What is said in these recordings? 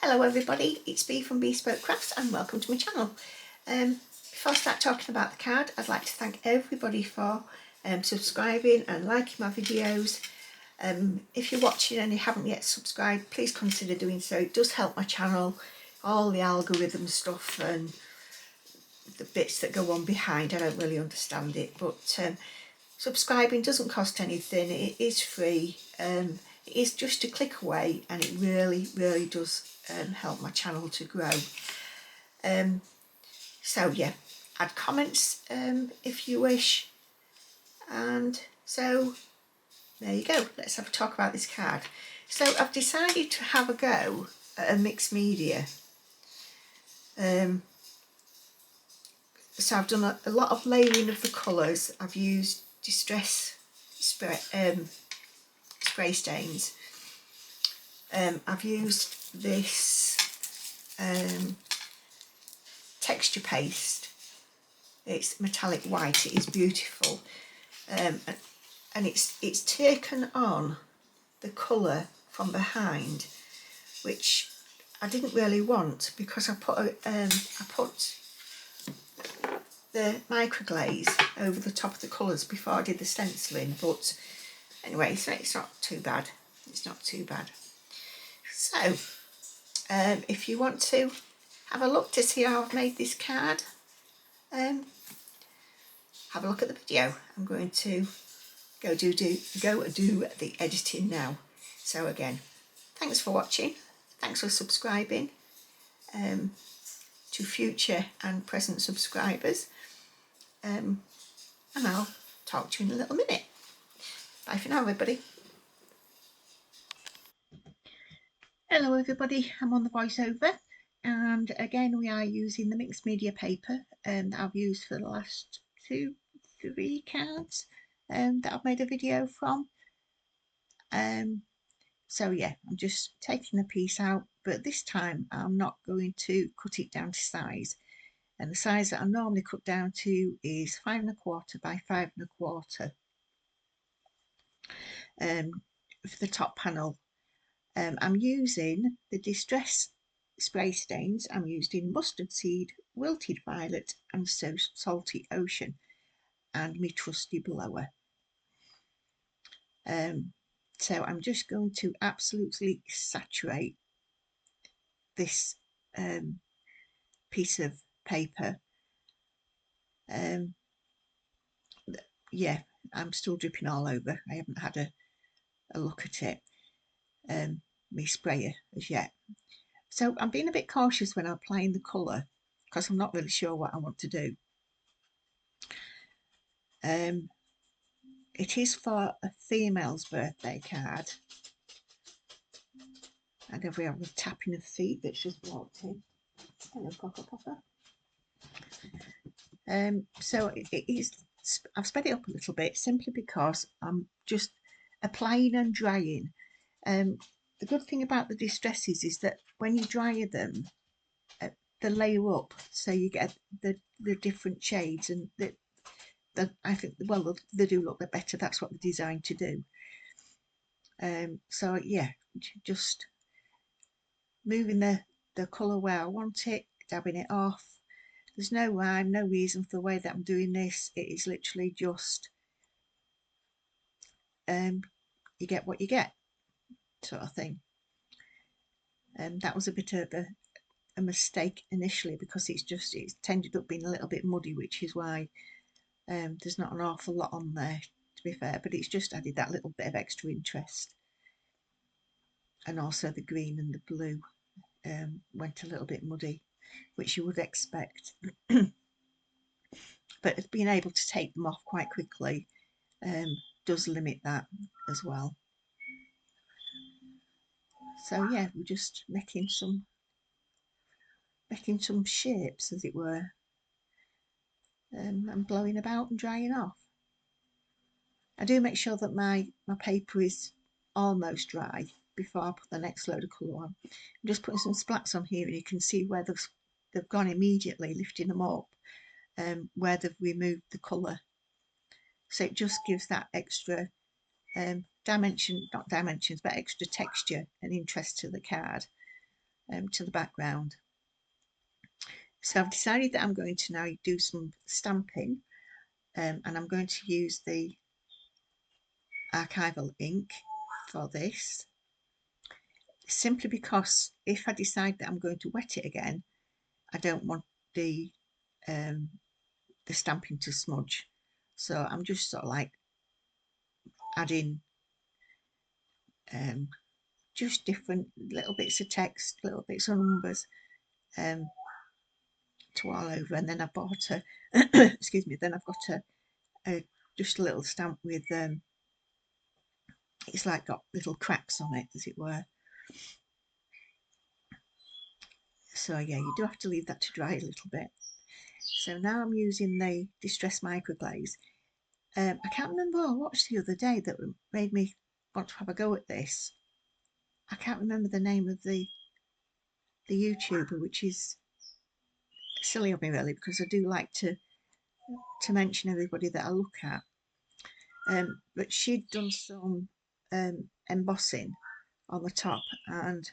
Hello everybody, it's Bee from Bespoke Crafts and welcome to my channel. Before I start talking about the card, I'd like to thank everybody for subscribing and liking my videos. If you're watching and you haven't yet subscribed, please consider doing so. It does help my channel, all the algorithm stuff and the bits that go on behind. I don't really understand it, but subscribing doesn't cost anything, it is free. It is just a click away and it really does help my channel to grow. So yeah, add comments if you wish, and so there you go. Let's have a talk about this card. So I've decided to have a go at a mixed media. So I've done a lot of layering of the colours. I've used distress spray stains. I've used this texture paste. It's metallic white. It is beautiful, and it's taken on the colour from behind, which I didn't really want because I put the micro glaze over the top of the colours before I did the stenciling. But anyway, so it's not too bad. It's not too bad. So if you want to have a look to see how I've made this card, have a look at the video. I'm going to go do the editing now. So again, thanks for watching, thanks for subscribing to future and present subscribers, and I'll talk to you in a little minute. Bye for now everybody. Hello everybody, I'm on the voiceover, and again we are using the mixed media paper that I've used for the last 2-3 cards that I've made a video from. So yeah, I'm just taking a piece out, but this time I'm not going to cut it down to size, and the size that I normally cut down to is 5 1/4 by 5 1/4 for the top panel. I'm using the distress spray stains. I'm using mustard seed, wilted violet and so salty ocean, and my trusty blower. So I'm just going to absolutely saturate this piece of paper. Yeah, I'm still dripping all over. I haven't had a look at it, my sprayer, as yet. So I'm being a bit cautious when I'm applying the colour because I'm not really sure what I want to do. It is for a female's birthday card, and we have a tapping of feet that's just walked in. Hello, Coco Papa. So it is. I've sped it up a little bit simply because I'm just applying and drying. The good thing about the distresses is that when you dry them, they layer up, so you get the different shades, and I think, well, they do look better. That's what they're designed to do. So yeah, just moving the colour where I want it, dabbing it off. There's no rhyme, no reason for the way that I'm doing this. It is literally just you get what you get, sort of thing. And that was a bit of a mistake initially because it's tended up being a little bit muddy, which is why there's not an awful lot on there, to be fair, but it's just added that little bit of extra interest. And also the green and the blue went a little bit muddy, which you would expect. But being able to take them off quite quickly does limit that as well. So yeah, we're just making some shapes, as it were, and blowing about and drying off. I do make sure that my paper is almost dry before I put the next load of colour on. I'm just putting some splats on here, and you can see where they've gone immediately, lifting them up, where they've removed the colour. So it just gives that extra not dimensions, but extra texture and interest to the card. to the background. So I've decided that I'm going to now do some stamping, and I'm going to use the archival ink for this, simply because if I decide that I'm going to wet it again, I don't want the stamping to smudge. So I'm just sort of like adding just different little bits of text, little bits of numbers to all over. And then I bought a excuse me, then I've got a just a little stamp with it's like got little cracks on it, as it were. So yeah, you do have to leave that to dry a little bit. So now I'm using the Distress Micro Glaze. I can't remember what I watched the other day that made me want to have a go at this. I can't remember the name of the YouTuber, which is silly of me really, because I do like to mention everybody that I look at. But she'd done some embossing on the top, and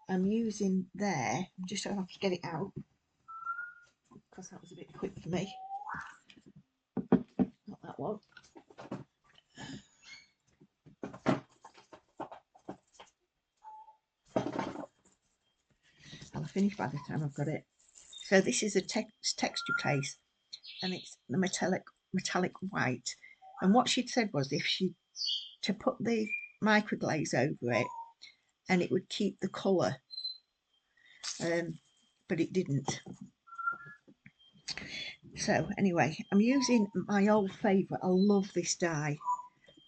I'm using there. I'm just going to have to get it out because that was a bit quick for me. Not that one. I'll finish by the time I've got it. So this is a texture case, and it's the metallic white. And what she'd said was to put the microglaze over it, and it would keep the colour, but it didn't. So anyway, I'm using my old favourite. I love this die.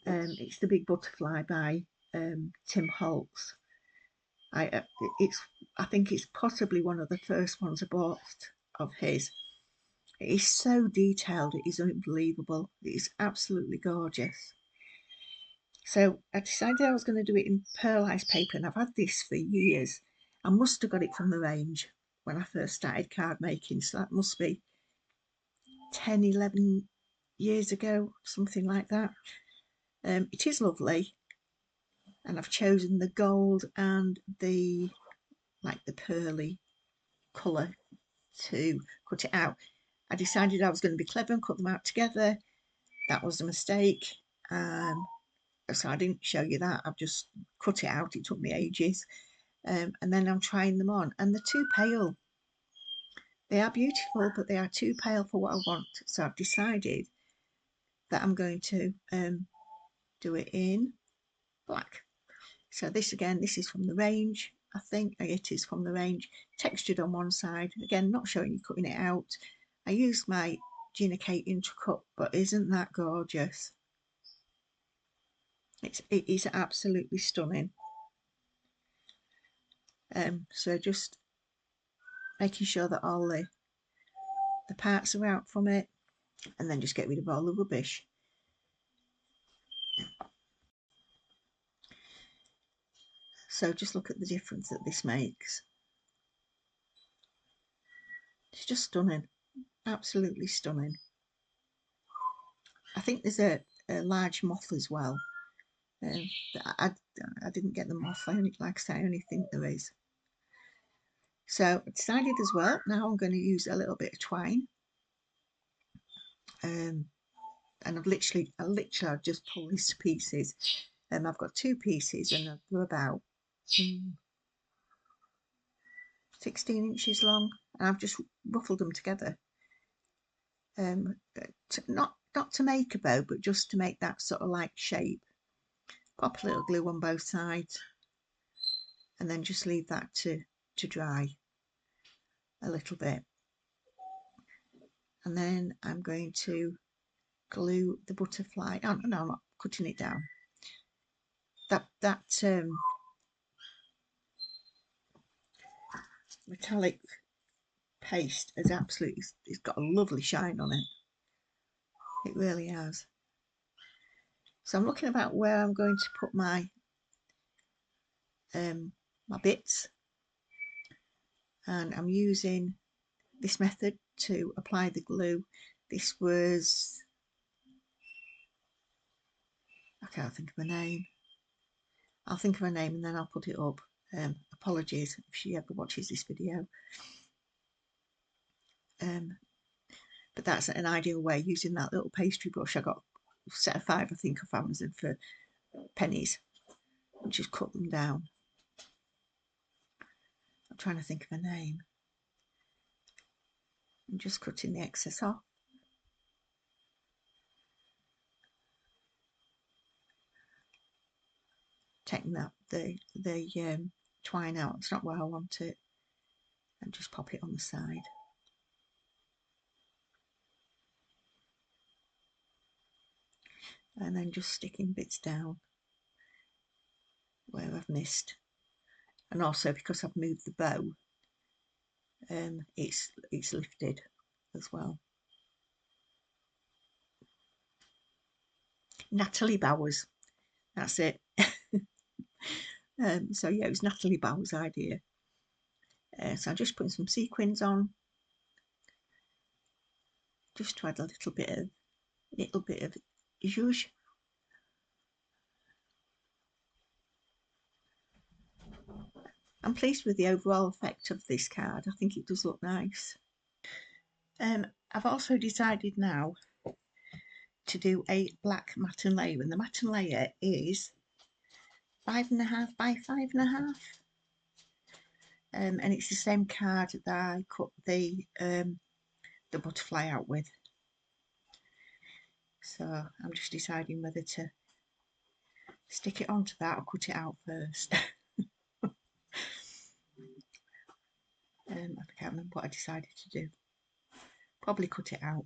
It's the Big Butterfly by Tim Holtz. I think it's possibly one of the first ones I bought of his. It is so detailed, it is unbelievable. It is absolutely gorgeous. So I decided I was going to do it in pearlized paper, and I've had this for years. I must have got it from the range when I first started card making, so that must be 10, 11 years ago, something like that. It is lovely, and I've chosen the gold and the pearly colour to cut it out. I decided I was going to be clever and cut them out together. That was a mistake, so I didn't show you that. I've just cut it out. It took me ages, and then I'm trying them on, and they're too pale. They are beautiful, but they are too pale for what I want. So I've decided that I'm going to do it in black. So this again, this is from the range. I think it is from the range. Textured on one side. Again, not showing you cutting it out. I used my Gina Intracut, but isn't that gorgeous? It is absolutely stunning. So just making sure that all the parts are out from it, and then just get rid of all the rubbish. So just look at the difference that this makes. It's just stunning, absolutely stunning. I think there's a large moth as well. I didn't get the moth. Like I say, I only think there is. So I decided as well, now I'm going to use a little bit of twine. And I've literally just pulled this to pieces. And I've got two pieces, and they're about 16 inches long, and I've just ruffled them together. Not to make a bow, but just to make that sort of like shape. Pop a little glue on both sides, and then just leave that to dry a little bit. And then I'm going to glue the butterfly. Oh no, I'm not cutting it down. That metallic paste has absolutely, it's got a lovely shine on it. It really has. So I'm looking about where I'm going to put my my bits, and I'm using this method to apply the glue. This was, I can't think of a name. I'll think of a name and then I'll put it up. Apologies if she ever watches this video. But that's an ideal way, using that little pastry brush. I got a set of 5, I think, off Amazon for pennies, and just cut them down. I'm trying to think of a name. I'm just cutting the excess off. Taking the twine out. It's not where I want it, and just pop it on the side. And then just sticking bits down where I've missed. And also, because I've moved the bow, it's lifted as well. Natalie Bowers, that's it. So yeah, it was Natalie Bowers' idea. So I'm just putting some sequins on, just to add a little bit of zhuzh. I'm pleased with the overall effect of this card. I think it does look nice. I've also decided now to do a black matten layer, and the matten layer is 5.5 by 5.5. And it's the same card that I cut the butterfly out with. So I'm just deciding whether to stick it onto that or cut it out first. I can't remember what I decided to do. Probably cut it out.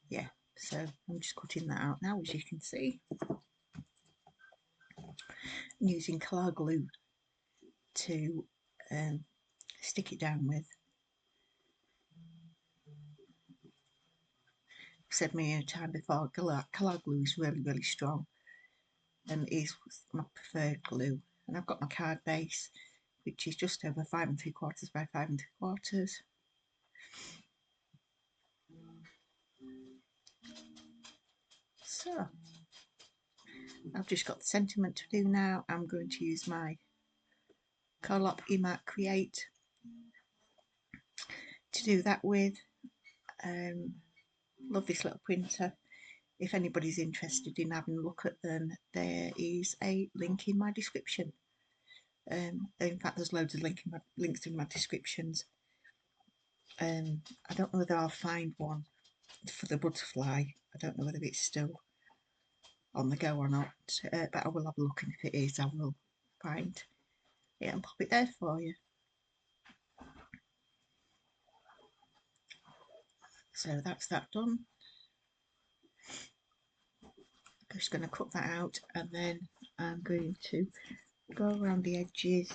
Yeah, so I'm just cutting that out now, as you can see. I'm using Collall glue to stick it down with. I've said many a time before, Collall glue is really, really strong and is my preferred glue. And I've got my card base, which is just over 5 3/4 by 5 3/4. So I've just got the sentiment to do now. I'm going to use my Colop Create to do that with. Love this little printer. If anybody's interested in having a look at them, there is a link in my description. In fact, there's loads of links in my descriptions. I don't know whether I'll find one for the butterfly. I don't know whether it's still on the go or not, but I will have a look, and if it is, I will find it and pop it there for you. So that's that done. I'm just going to cut that out, and then I'm going to go around the edges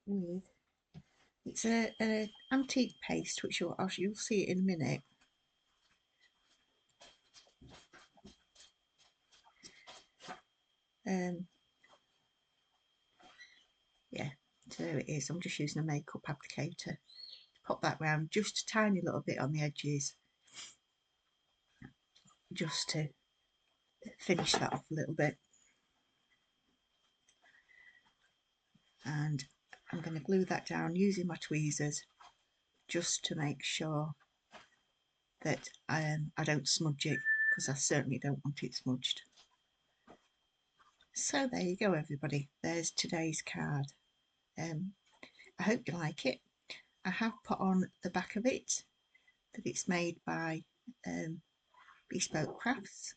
with, it's a antique paste, which you'll see it in a minute. Yeah, so there it is. I'm just using a makeup applicator to pop that round just a tiny little bit on the edges, just to finish that off a little bit. And I'm going to glue that down using my tweezers, just to make sure that I don't smudge it, because I certainly don't want it smudged. So there you go, everybody. There's today's card. I hope you like it. I have put on the back of it that it's made by Bespoke Crafts,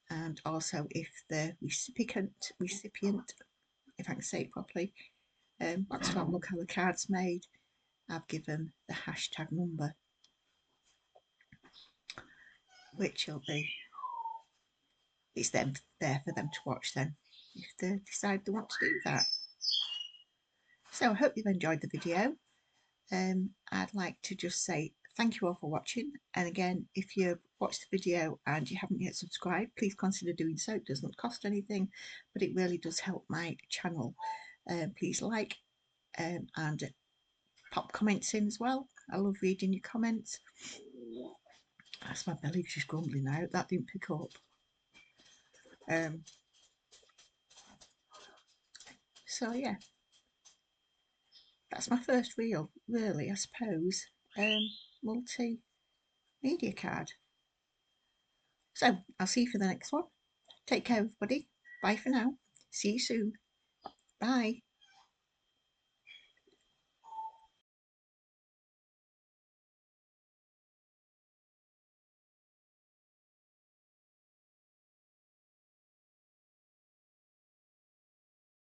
and also if the recipient, if I can say it properly, wants to have a look how the card's made, I've given the hashtag number, which will be, it's there for them to watch then, if they decide they want to do that. So I hope you've enjoyed the video. I'd like to just say thank you all for watching, and again, if you've watched the video and you haven't yet subscribed, please consider doing so. It doesn't cost anything, but it really does help my channel. Please like and pop comments in as well. I love reading your comments. That's my belly just grumbling out. That didn't pick up. So yeah, that's my first real, really, I suppose, multimedia card. So I'll see you for the next one. Take care, everybody. Bye for now. See you soon. Bye.